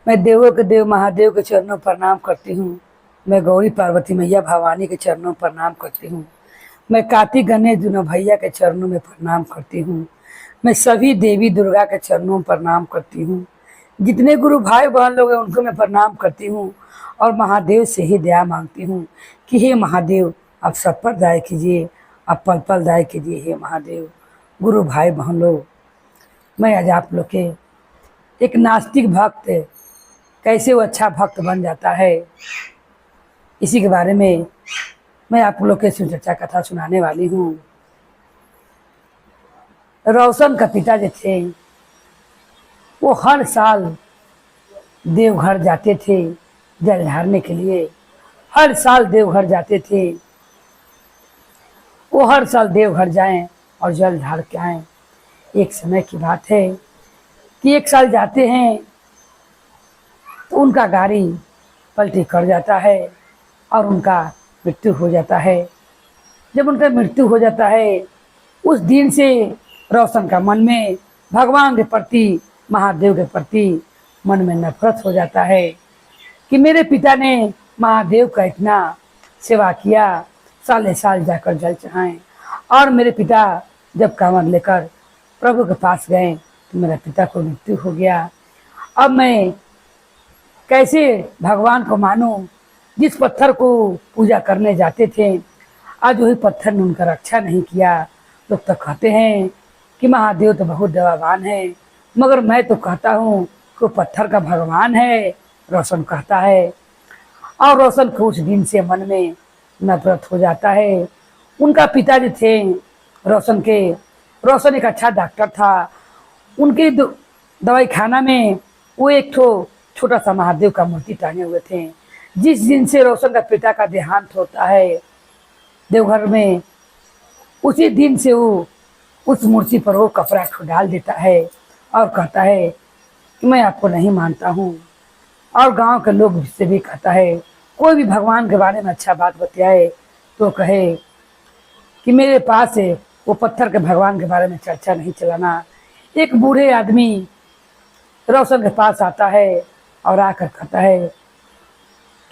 मैं देवों के देव महादेव के चरणों प्रणाम करती हूँ। मैं गौरी पार्वती मैया भवानी के चरणों प्रणाम करती हूँ। मैं कार्तिक गणेश दोनों भैया के चरणों में प्रणाम करती हूँ। मैं सभी देवी दुर्गा के चरणों में प्रणाम करती हूँ। जितने गुरु भाई बहन लोग हैं उनको मैं प्रणाम करती हूँ और महादेव से ही दया मांगती हूँ कि हे महादेव आप सब पर दया कीजिए, आप पल पल दया कीजिए। हे महादेव गुरु भाई बहन लोग, मैं आज आप लोग के एक नास्तिक भक्त कैसे वो अच्छा भक्त बन जाता है, इसी के बारे में मैं आप लोग के सुचर्चा कथा सुनाने वाली हूँ। रोशन का पिता जो थे वो हर साल देवघर जाते थे जल ढारने के लिए। हर साल देवघर जाते थे, वो हर साल देवघर जाएं और जल ढार के आएँ। एक समय की बात है कि एक साल जाते हैं तो उनका गाड़ी पलटी कर जाता है और उनका मृत्यु हो जाता है। जब उनका मृत्यु हो जाता है उस दिन से रोशन का मन में भगवान के प्रति, महादेव के प्रति मन में नफरत हो जाता है कि मेरे पिता ने महादेव का इतना सेवा किया, साले साल जाकर जल चढ़ाएं, और मेरे पिता जब कांवर लेकर प्रभु के पास गए तो मेरे पिता को मृत्यु हो गया। अब मैं कैसे भगवान को मानूं? जिस पत्थर को पूजा करने जाते थे आज वही पत्थर ने उनका रक्षा नहीं किया। लोग तो कहते हैं कि महादेव तो बहुत दयावान है, मगर मैं तो कहता हूँ कि वो पत्थर का भगवान है, रोशन कहता है। और रोशन को उस दिन से मन में नफरत हो जाता है। उनका पिता जो थे रोशन एक अच्छा डॉक्टर था। उनके दवाई खाना में वो एक छोटा सा महादेव का मूर्ति टांगे हुए थे। जिस दिन से रोशन का पिता का देहांत होता है देवघर में, उसी दिन से वो उस मूर्ति पर वो कपड़ा डाल देता है और कहता है कि मैं आपको नहीं मानता हूँ। और गांव के लोग से भी कहता है, कोई भी भगवान के बारे में अच्छा बात बतियाए तो कहे कि मेरे पास है वो पत्थर के भगवान के बारे में चर्चा नहीं चलाना। एक बूढ़े आदमी रोशन के पास आता है और आकर कहता है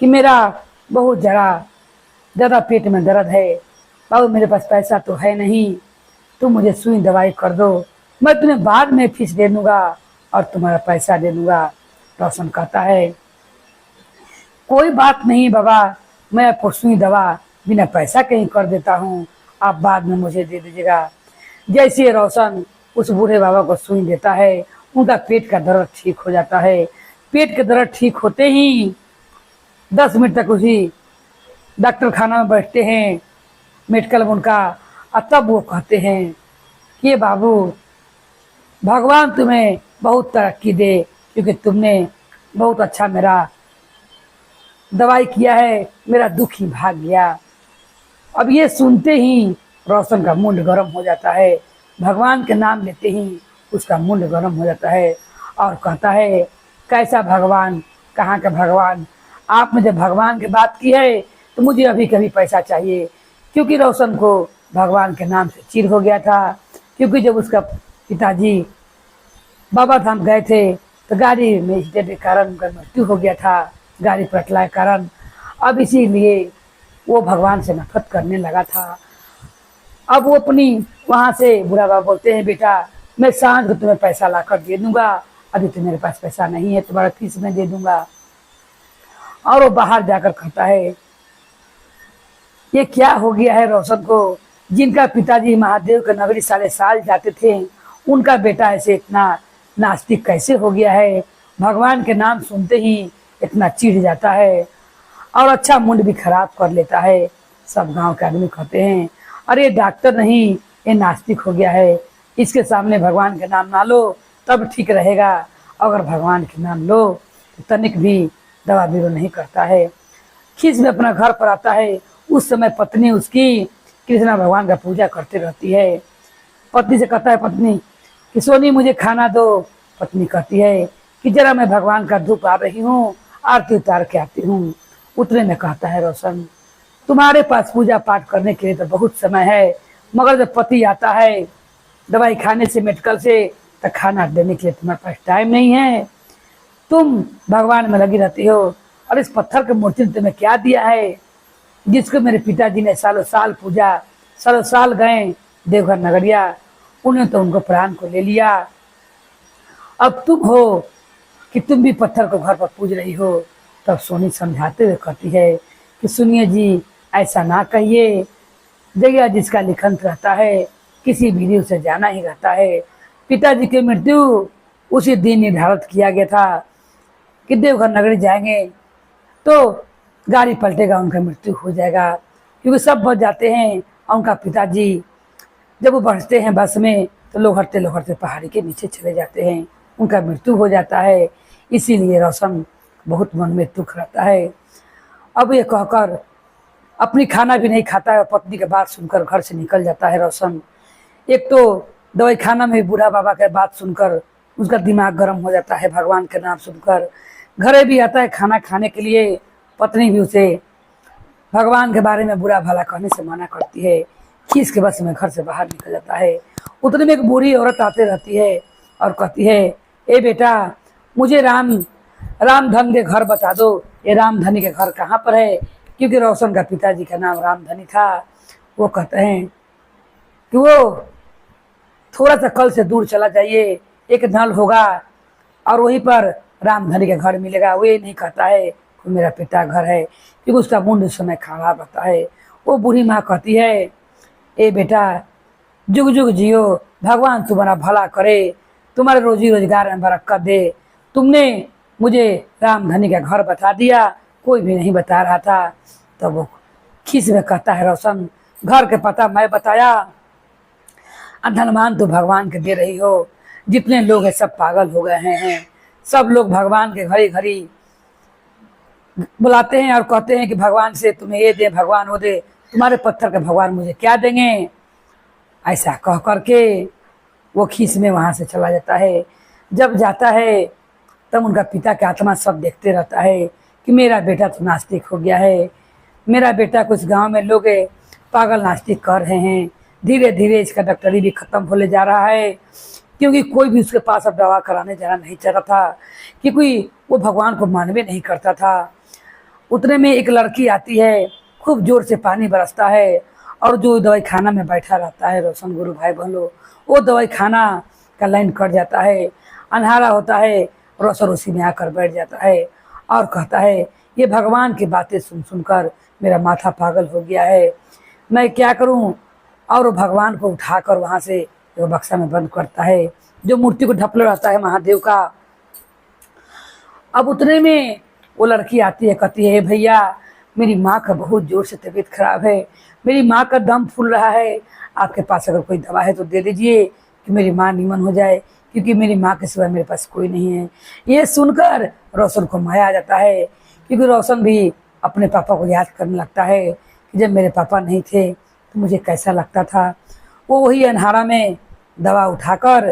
कि मेरा बहुत ज़्यादा पेट में दर्द है बाबू, मेरे पास पैसा तो है नहीं, तुम मुझे सुई दवाई कर दो, मैं तुम्हें बाद में फीस दे दूँगा और तुम्हारा पैसा दे दूँगा। रोशन कहता है कोई बात नहीं बाबा, मैं आपको सुई दवा बिना पैसा कहीं कर देता हूँ, आप बाद में मुझे दे दीजिएगा। जैसे रोशन उस बूढ़े बाबा को सुई देता है उनका पेट का दर्द ठीक हो जाता है। पेट का दर्द ठीक होते ही 10 मिनट तक उसी डॉक्टर खाना में बैठते हैं, मेडिकल में उनका। और तब वो कहते हैं कि बाबू भगवान तुम्हें बहुत तरक्की दे, क्योंकि तुमने बहुत अच्छा मेरा दवाई किया है, मेरा दुख ही भाग गया। अब ये सुनते ही रोशन का मुंड गर्म हो जाता है। भगवान के नाम लेते ही उसका मुंड गर्म हो जाता है और कहता है कैसा भगवान, कहाँ का भगवान? आप मुझे भगवान की बात की है तो मुझे अभी कभी पैसा चाहिए। क्योंकि रोशन को भगवान के नाम से चिढ़ हो गया था। क्योंकि जब उसका पिताजी बाबा धाम गए थे तो गाड़ी में एक्सीडेंट के कारण उनका मृत्यु हो गया था, गाड़ी पलटला के कारण। अब इसीलिए वो भगवान से नफरत करने लगा था। अब वो अपनी वहाँ से बुरा बाबा बोलते हैं बेटा मैं सांझ को तुम्हें पैसा ला कर दे दूँगा, अभी तो मेरे पास पैसा नहीं है, तुम्हारा फीस मैं दे दूँगा। और वो बाहर जाकर कहता है ये क्या हो गया है रोशन को? जिनका पिताजी महादेव के नगरी साले साल जाते थे उनका बेटा ऐसे इतना नास्तिक कैसे हो गया है? भगवान के नाम सुनते ही इतना चिढ़ जाता है और अच्छा मूड भी खराब कर लेता है। सब गांव के आदमी कहते हैं अरे डॉक्टर नहीं, ये नास्तिक हो गया है, इसके सामने भगवान के नाम ना लो तब ठीक रहेगा। अगर भगवान के नाम लो तो तनिक भी दवा बीरो नहीं करता है। खींच में अपना घर पर आता है। उस समय पत्नी उसकी कृष्णा भगवान का पूजा करती रहती है। पत्नी से कहता है पत्नी कि सोनी मुझे खाना दो। पत्नी कहती है कि जरा मैं भगवान का धूप आ रही हूँ, आरती उतार के आती हूँ। उतने में कहता है रोशन तुम्हारे पास पूजा पाठ करने के लिए तो बहुत समय है, मगर जब पति आता है दवाई खाने से मेडिकल से तो खाना देने के लिए तुम्हारे पास टाइम नहीं है। तुम भगवान में लगी रहती हो, और इस पत्थर की मूर्ति ने तुम्हें क्या दिया है, जिसको मेरे पिताजी ने सालों साल पूजा, सालों साल गए देवघर नगरिया, उन्हें तो उनको प्राण को ले लिया। अब तुम हो कि तुम भी पत्थर को घर पर पूज रही हो। तब सोनी समझाते हुए कहती है कि सुनिए जी, ऐसा ना कहिए, जगह जिसका लिखंत रहता है किसी विधि उसे जाना ही रहता है। पिताजी की मृत्यु उसी दिन निर्धारित किया गया था कि देवघर नगरी जाएंगे तो गाड़ी पलटेगा, उनका मृत्यु हो जाएगा, क्योंकि सब बच जाते हैं। और उनका पिताजी जब वो बढ़ते हैं बस में तो लोहरते पहाड़ी के नीचे चले जाते हैं, उनका मृत्यु हो जाता है। इसीलिए रोशन बहुत मन में दुख रहता है। अब ये कहकर अपनी खाना भी नहीं खाता है, पत्नी की बात सुनकर घर से निकल जाता है रोशन। एक तो दवाई खाना में बूढ़ा बाबा की बात सुनकर उसका दिमाग गर्म हो जाता है, भगवान के नाम सुनकर घरे भी आता है खाना खाने के लिए। पत्नी भी उसे भगवान के बारे में बुरा भला कहने से मना करती है। खीस के बस में घर से बाहर निकल जाता है। उतने में एक बूढ़ी औरत आते रहती है और कहती है, ए बेटा, मुझे रामधन के घर बता दो, ये रामधनी के घर कहाँ पर है, क्योंकि रोशन का पिताजी का नाम रामधनी था। वो कहते हैं कि वो थोड़ा सा कल से दूर चला जाइए, एक नल होगा और वहीं पर रामधनी के घर मिलेगा। वो ये नहीं कहता है कि मेरा पिता घर है, क्योंकि उसका मुंड उस समय खराब रहता है। वो बूढ़ी माँ कहती है, ए बेटा, जुग जुग जियो, भगवान तुम्हारा भला करे, तुम्हारे रोजी रोजगार में बरकत दे। तुमने मुझे रामधनी का घर बता दिया, कोई भी नहीं बता रहा था। तब वो खीस में कहता है, रोशन, घर के पता मैं बताया, धनमान तो भगवान के दे रही हो। जितने लोग हैं सब पागल हो गए हैं। सब लोग भगवान के घड़ी घड़ी बुलाते हैं और कहते हैं कि भगवान से तुम्हें ये दे, भगवान वो दे, तुम्हारे पत्थर के भगवान मुझे क्या देंगे। ऐसा कह करके वो खीस में वहाँ से चला जाता है। जब जाता है तब उनका पिता का आत्मा सब देखते रहता है कि मेरा बेटा तो नास्तिक हो गया है, मेरा बेटा कुछ गांव में लोग पागल नास्तिक कर रहे हैं। धीरे धीरे इसका डॉक्टरी भी खत्म होने जा रहा है, क्योंकि कोई भी उसके पास अब दवा कराने जाना नहीं चाह रहा था, क्योंकि वो भगवान को मानवे नहीं करता था। उतने में एक लड़की आती है, खूब जोर से पानी बरसता है, और जो दवाई खाना में बैठा रहता है रोशन गुरु भाई बहनों, वो दवाई खाना का लाइन कट जाता है, अंधारा होता है। रोशन उसी में आकर बैठ जाता है और कहता है, ये भगवान की बातें सुन सुनकर मेरा माथा पागल हो गया है, मैं क्या करूं। और वो भगवान को उठाकर वहाँ से वो बक्सा में बंद करता है, जो मूर्ति को ढपले रहता है महादेव का। अब उतने में वो लड़की आती है, कहती है, भैया, मेरी माँ का बहुत जोर से तबीयत खराब है, मेरी माँ का दम फूल रहा है, आपके पास अगर कोई दवा है तो दे दीजिए कि मेरी माँ निमन हो जाए, क्योंकि मेरी माँ के सिवा मेरे पास कोई नहीं है। ये सुनकर रोशन को माया आ जाता है, क्योंकि रोशन भी अपने पापा को याद करने लगता है कि जब मेरे पापा नहीं थे तो मुझे कैसा लगता था। वो वही अंधारा में दवा उठाकर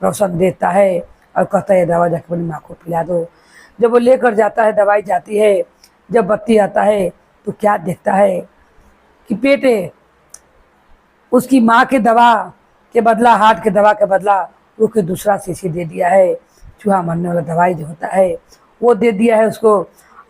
रोशन देता है और कहता है, दवा जाकर अपनी माँ को पिला दो। जब वो लेकर जाता है, दवाई जाती है, जब बत्ती आता है तो क्या देखता है कि पेटे उसकी माँ के दवा के बदला, हार्ट के दवा के बदला वो के दूसरा शीशी दे दिया है, चूहा मरने वाला दवाई जो होता है वो दे दिया है उसको।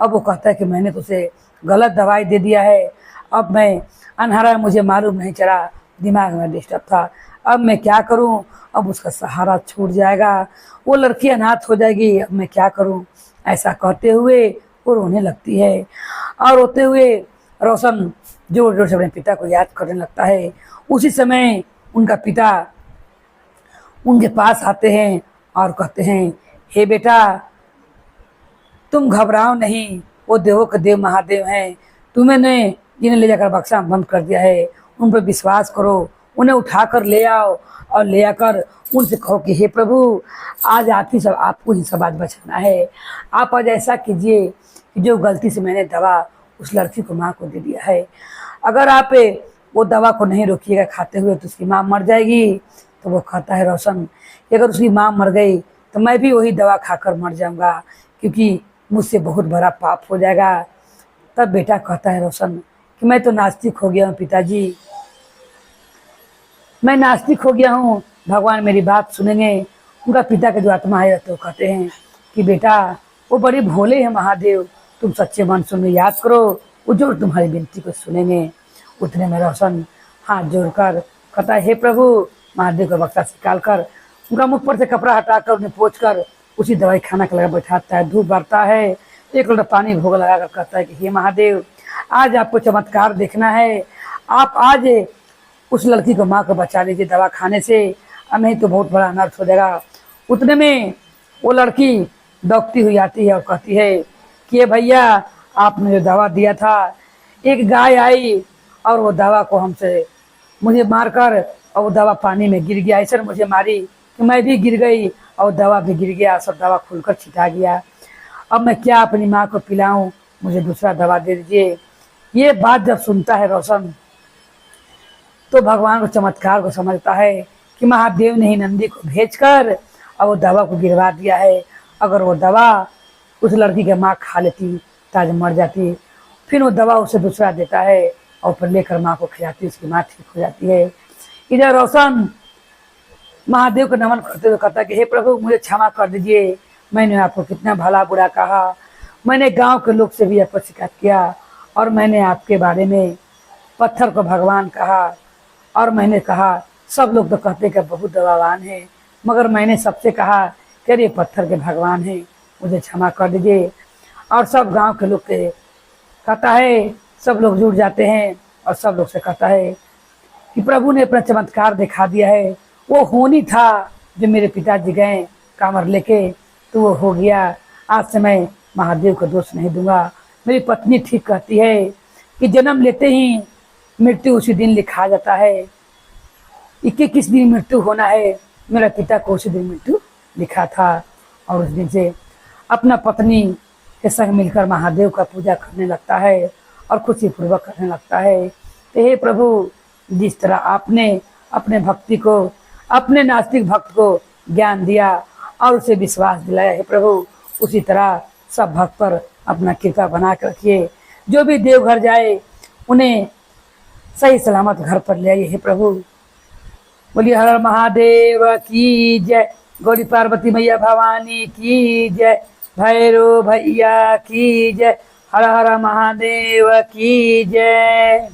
अब वो कहता है कि मैंने तो उसे गलत दवाई दे दिया है, अब मैं अनहारा, मुझे मालूम नहीं चला, दिमाग में डिस्टर्ब था, अब मैं क्या करूं। अब उसका सहारा छूट जाएगा, वो लड़की अनाथ हो जाएगी, अब मैं क्या करूं। ऐसा कहते हुए वो रोने लगती है, और रोते हुए रोशन जोर जोर से अपने पिता को याद करने लगता है। उसी समय उनका पिता उनके पास आते हैं और कहते हैं, हे बेटा, तुम घबराओ नहीं, वो देवों के देव महादेव हैं, तुम्हें जिन्हें ले जाकर बक्सा में बंद कर दिया है, उन पर विश्वास करो, उन्हें उठाकर ले आओ और ले आकर उनसे कहो कि हे प्रभु, आज आपको ही सब आज बचाना है। आप आज ऐसा कीजिए कि जो गलती से मैंने दवा उस लड़की को माँ को दे दिया है, अगर आप वो दवा को नहीं रोकिएगा खाते हुए तो उसकी माँ मर जाएगी। तो वो कहता है रोशन कि अगर उसकी माँ मर गई तो मैं भी वही दवा खाकर मर जाऊंगा, क्योंकि मुझसे बहुत बड़ा पाप हो जाएगा। तब बेटा कहता है रोशन कि मैं तो नास्तिक हो गया हूँ पिताजी, मैं नास्तिक हो गया हूँ, भगवान मेरी बात सुनेंगे। उनका पिता के जो आत्मा है तो कहते हैं कि बेटा, वो बड़े भोले हैं महादेव, तुम सच्चे मन से उन्हें याद करो, वो जरूर तुम्हारी विनती को सुनेंगे। उतने में रोशन हाथ जोड़कर कहता है, हे प्रभु। महादेव का बक्सा से निकाल कर उनका मुख पर से कपड़ा हटाकर उन्हें पोंछ कर उसी दवाई खाना के लगा बैठाता है। धूप बढ़ता है, एक लोटा पानी भोग लगाकर कहता है कि हे महादेव, आज आपको चमत्कार देखना है। आप आज उस लड़की को माँ को बचा लीजिए दवा खाने से, और नहीं तो बहुत बड़ा अनर्थ हो जाएगा। उतने में वो लड़की दौड़ती हुई आती है और कहती है कि ये भैया, आपने जो दवा दिया था, एक गाय आई और वो दवा को हमसे मुझे मारकर, और वो दवा पानी में गिर गया। ऐसा मुझे मारी कि मैं भी गिर गई और दवा भी गिर गया, सब दवा खुलकर छिटा गया। अब मैं क्या अपनी माँ को पिलाऊं, मुझे दूसरा दवा दे दीजिए। ये बात जब सुनता है रोशन, तो भगवान को चमत्कार को समझता है कि महादेव ने ही नंदी को भेजकर और वो दवा को गिरवा दिया है। अगर वो दवा उस लड़की की माँ खा लेती तो आज मर जाती। फिर वो दवा उसे दूसरा देता है और फिर लेकर माँ को खिलाती, उसकी माँ ठीक हो जाती है। इधर रोशन महादेव को नमन करते हुए कहता कि हे प्रभु, मुझे क्षमा कर दीजिए, मैंने आपको कितना भला बुरा कहा। मैंने गांव के लोग से भी आपको शिकायत किया और मैंने आपके बारे में पत्थर को भगवान कहा, और मैंने कहा सब लोग तो कहते कि बहुत दवावान है, मगर मैंने सबसे कहा कि ये पत्थर के भगवान हैं, मुझे क्षमा कर दीजिए। और सब गांव के लोग के कहता है, सब लोग जुट जाते हैं और सब लोग से कहता है कि प्रभु ने अपना चमत्कार दिखा दिया है। वो होनी था जो मेरे पिताजी गए कांवर लेके, तो वो हो गया। आज से मैं महादेव को दोष नहीं दूंगा। मेरी पत्नी ठीक कहती है कि जन्म लेते ही मृत्यु उसी दिन लिखा जाता है। 21 दिन मृत्यु होना है, मेरा पिता को उसी दिन मृत्यु लिखा था। और उस दिन से अपना पत्नी के संग मिलकर महादेव का पूजा करने लगता है और खुशी पूर्वक करने लगता है। तो हे प्रभु, जिस तरह आपने अपने भक्ति को, अपने नास्तिक भक्त को ज्ञान दिया और उसे विश्वास दिलाया, हे प्रभु, उसी तरह सब भक्त पर अपना कृपा बना कर रखिए। जो भी देवघर जाए उन्हें सही सलामत घर पर ले आइए, हे प्रभु। बोलिए हर हर महादेव की जय, गौरी पार्वती मैया भवानी की जय, भैरव भैया की जय, हर हर महादेव की जय।